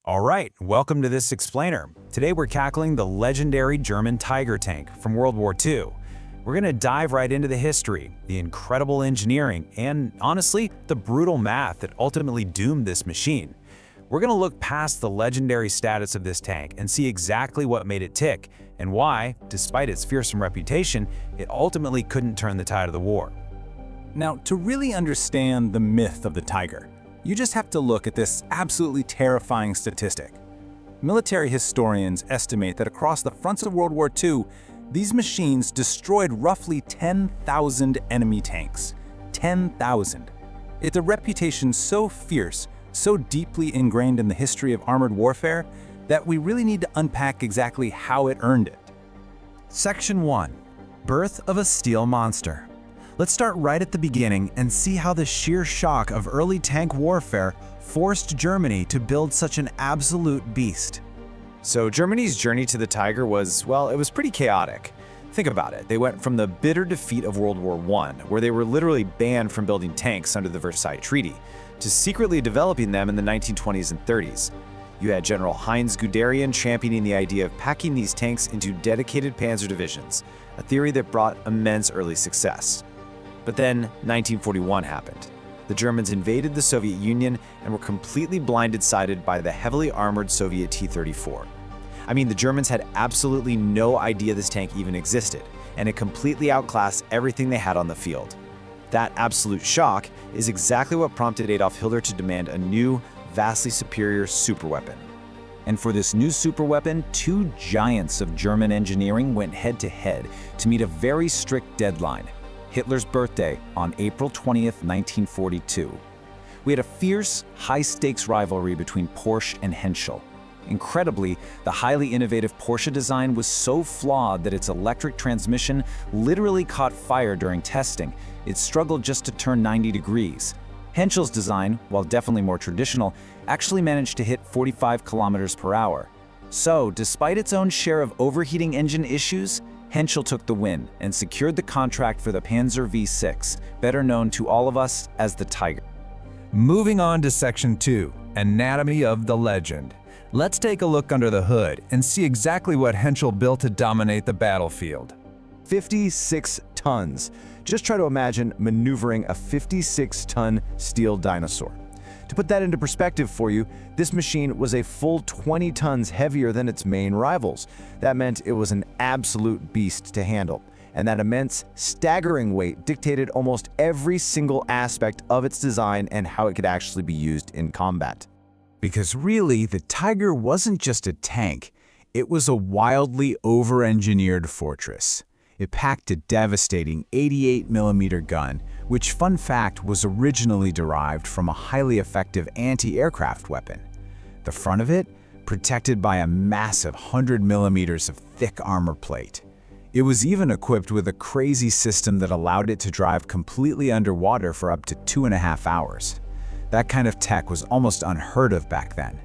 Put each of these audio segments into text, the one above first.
All right, welcome to this explainer. Today we're tackling the legendary German Tiger tank from World War II. We're going to dive right into the history, the incredible engineering, and honestly, the brutal math that ultimately doomed this machine. We're going to look past the legendary status of this tank and see exactly what made it tick, and why, despite its fearsome reputation, it ultimately couldn't turn the tide of the war. Now, to really understand the myth of the Tiger, you just have to look at this absolutely terrifying statistic. Military historians estimate that across the fronts of World War II, these machines destroyed roughly 10,000 enemy tanks. 10,000. It's a reputation so fierce, so deeply ingrained in the history of armored warfare, that we really need to unpack exactly how it earned it. Section 1. Birth of a Steel Monster. Let's start right at the beginning and see how the sheer shock of early tank warfare forced Germany to build such an absolute beast. So Germany's journey to the Tiger was, well, it was pretty chaotic. Think about it. They went from the bitter defeat of World War I, where they were literally banned from building tanks under the Versailles Treaty, to secretly developing them in the 1920s and 30s. You had General Heinz Guderian championing the idea of packing these tanks into dedicated panzer divisions, a theory that brought immense early success. But then 1941 happened. The Germans invaded the Soviet Union and were completely blindsided by the heavily armored Soviet T-34. I mean, the Germans had absolutely no idea this tank even existed, and it completely outclassed everything they had on the field. That absolute shock is exactly what prompted Adolf Hitler to demand a new, vastly superior superweapon. And for this new superweapon, two giants of German engineering went head-to-head to meet a very strict deadline: Hitler's birthday on April 20th, 1942. We had a fierce, high-stakes rivalry between Porsche and Henschel. Incredibly, the highly innovative Porsche design was so flawed that its electric transmission literally caught fire during testing. It struggled just to turn 90 degrees. Henschel's design, while definitely more traditional, actually managed to hit 45 kilometers per hour. So, despite its own share of overheating engine issues, Henschel took the win and secured the contract for the Panzer VI, better known to all of us as the Tiger. Moving on to Section 2, Anatomy of the Legend. Let's take a look under the hood and see exactly what Henschel built to dominate the battlefield. 56 tons. Just try to imagine maneuvering a 56-ton steel dinosaur. To put that into perspective for you, this machine was a full 20 tons heavier than its main rivals. That meant it was an absolute beast to handle. And that immense, staggering weight dictated almost every single aspect of its design and how it could actually be used in combat. Because really, the Tiger wasn't just a tank, it was a wildly over-engineered fortress. It packed a devastating 88mm gun, which, fun fact, was originally derived from a highly effective anti-aircraft weapon. The front of it, protected by a massive 100mm of thick armor plate. It was even equipped with a crazy system that allowed it to drive completely underwater for up to 2.5 hours. That kind of tech was almost unheard of back then.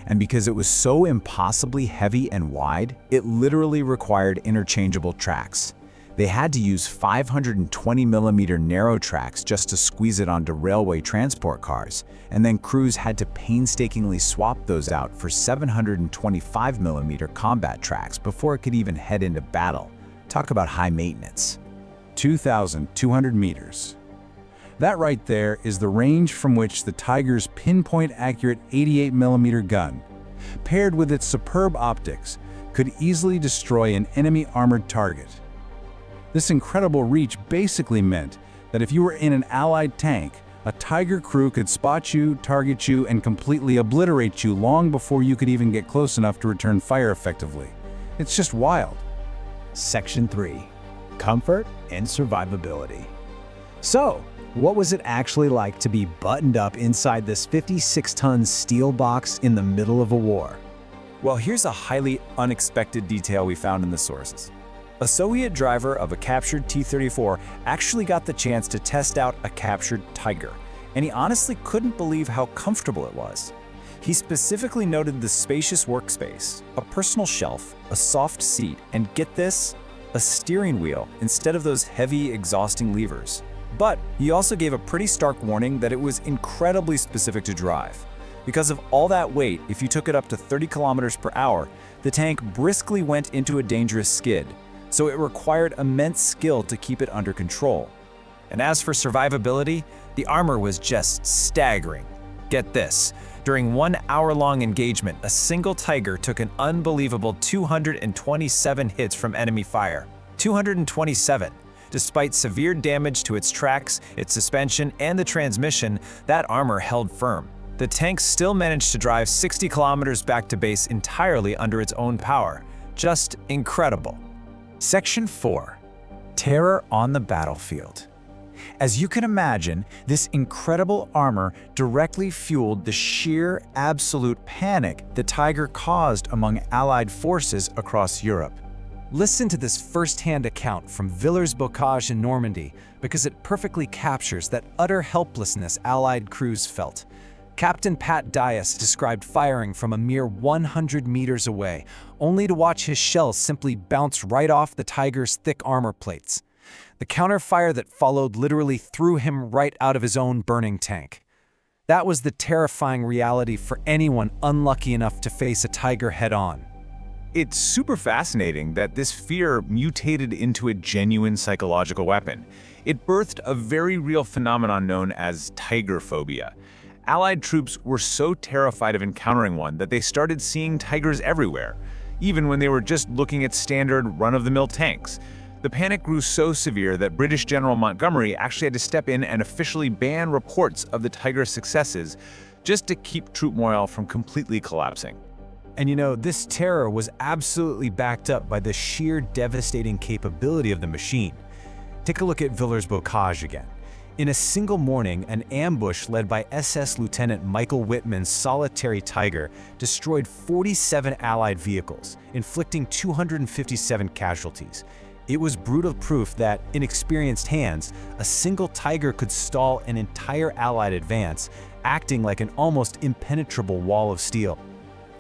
And because it was so impossibly heavy and wide, it literally required interchangeable tracks. They had to use 520mm narrow tracks just to squeeze it onto railway transport cars, and then crews had to painstakingly swap those out for 725mm combat tracks before it could even head into battle. Talk about high maintenance. 2,200 meters. That right there is the range from which the Tiger's pinpoint-accurate 88mm gun, paired with its superb optics, could easily destroy an enemy armored target. This incredible reach basically meant that if you were in an Allied tank, a Tiger crew could spot you, target you, and completely obliterate you long before you could even get close enough to return fire effectively. It's just wild. Section 3. Comfort and Survivability. So, what was it actually like to be buttoned up inside this 56-ton steel box in the middle of a war? Well, here's a highly unexpected detail we found in the sources. A Soviet driver of a captured T-34 actually got the chance to test out a captured Tiger, and he honestly couldn't believe how comfortable it was. He specifically noted the spacious workspace, a personal shelf, a soft seat, and get this, a steering wheel instead of those heavy, exhausting levers. But he also gave a pretty stark warning that it was incredibly specific to drive. Because of all that weight, if you took it up to 30 kilometers per hour, the tank briskly went into a dangerous skid, so it required immense skill to keep it under control. And as for survivability, the armor was just staggering. Get this, during 1 hour-long engagement, a single Tiger took an unbelievable 227 hits from enemy fire. 227! Despite severe damage to its tracks, its suspension, and the transmission, that armor held firm. The tank still managed to drive 60 kilometers back to base entirely under its own power. Just incredible. Section 4. Terror on the battlefield. As you can imagine, this incredible armor directly fueled the sheer, absolute panic the Tiger caused among Allied forces across Europe. Listen to this first-hand account from Villers-Bocage in Normandy because it perfectly captures that utter helplessness Allied crews felt. Captain Pat Dias described firing from a mere 100 meters away, only to watch his shells simply bounce right off the Tiger's thick armor plates. The counterfire that followed literally threw him right out of his own burning tank. That was the terrifying reality for anyone unlucky enough to face a Tiger head-on. It's super fascinating that this fear mutated into a genuine psychological weapon. It birthed a very real phenomenon known as Tigerphobia. Allied troops were so terrified of encountering one that they started seeing Tigers everywhere, even when they were just looking at standard run-of-the-mill tanks. The panic grew so severe that British General Montgomery actually had to step in and officially ban reports of the Tiger's successes just to keep troop morale from completely collapsing. And you know, this terror was absolutely backed up by the sheer devastating capability of the machine. Take a look at Villers-Bocage again. In a single morning, an ambush led by SS Lieutenant Michael Whitman's solitary Tiger destroyed 47 Allied vehicles, inflicting 257 casualties. It was brutal proof that, in experienced hands, a single Tiger could stall an entire Allied advance, acting like an almost impenetrable wall of steel.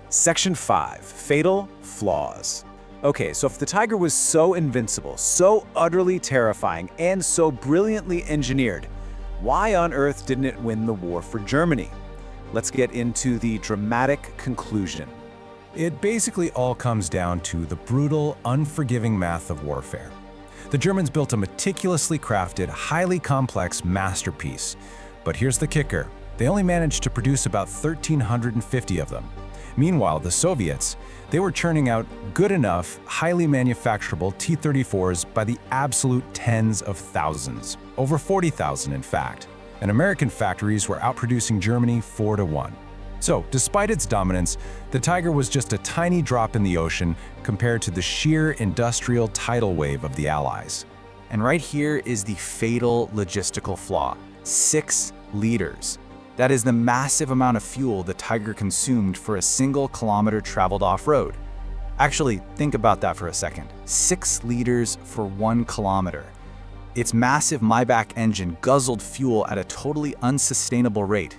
Section 5. Fatal Flaws. Okay, so if the Tiger was so invincible, so utterly terrifying, and so brilliantly engineered, why on earth didn't it win the war for Germany? Let's get into the dramatic conclusion. It basically all comes down to the brutal, unforgiving math of warfare. The Germans built a meticulously crafted, highly complex masterpiece. But here's the kicker. They only managed to produce about 1,350 of them. Meanwhile, the Soviets, they were churning out good enough, highly manufacturable T-34s by the absolute tens of thousands, over 40,000 in fact. And American factories were outproducing Germany 4-1. So, despite its dominance, the Tiger was just a tiny drop in the ocean compared to the sheer industrial tidal wave of the Allies. And right here is the fatal logistical flaw: 6 liters. That is the massive amount of fuel the Tiger consumed for a single kilometer traveled off-road. Actually, think about that for a second. 6 liters for 1 kilometer. Its massive Maybach engine guzzled fuel at a totally unsustainable rate,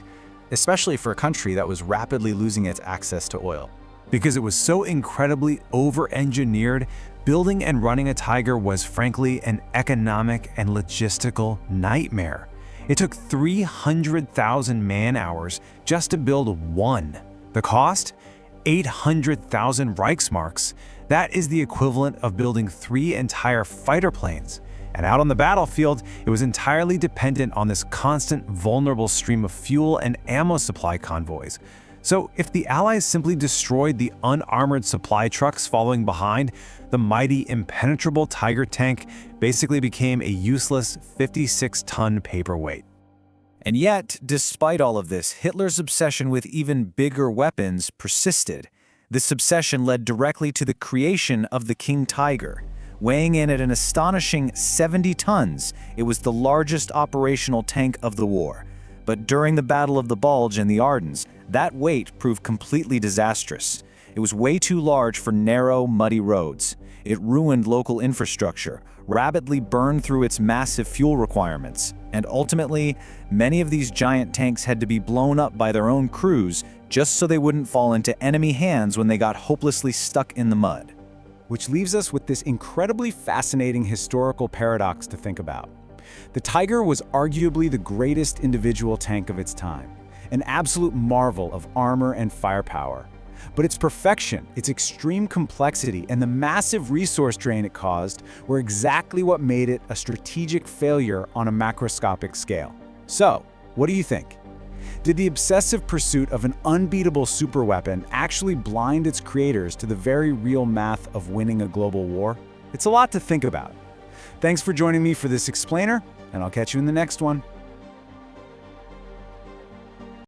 especially for a country that was rapidly losing its access to oil. Because it was so incredibly over-engineered, building and running a Tiger was frankly an economic and logistical nightmare. It took 300,000 man-hours just to build one. The cost? 800,000 Reichsmarks. That is the equivalent of building 3 entire fighter planes. And out on the battlefield, it was entirely dependent on this constant, vulnerable stream of fuel and ammo supply convoys. So if the Allies simply destroyed the unarmored supply trucks following behind, the mighty Impenetrable Tiger tank basically became a useless 56-ton paperweight. And yet, despite all of this, Hitler's obsession with even bigger weapons persisted. This obsession led directly to the creation of the King Tiger. Weighing in at an astonishing 70 tons, it was the largest operational tank of the war. But during the Battle of the Bulge and the Ardennes, that weight proved completely disastrous. It was way too large for narrow, muddy roads. It ruined local infrastructure, rapidly burned through its massive fuel requirements, and ultimately, many of these giant tanks had to be blown up by their own crews just so they wouldn't fall into enemy hands when they got hopelessly stuck in the mud. Which leaves us with this incredibly fascinating historical paradox to think about. The Tiger was arguably the greatest individual tank of its time. an absolute marvel of armor and firepower. But its perfection, its extreme complexity, and the massive resource drain it caused were exactly what made it a strategic failure on a macroscopic scale. So, what do you think? Did the obsessive pursuit of an unbeatable superweapon actually blind its creators to the very real math of winning a global war? It's a lot to think about. Thanks for joining me for this explainer, and I'll catch you in the next one.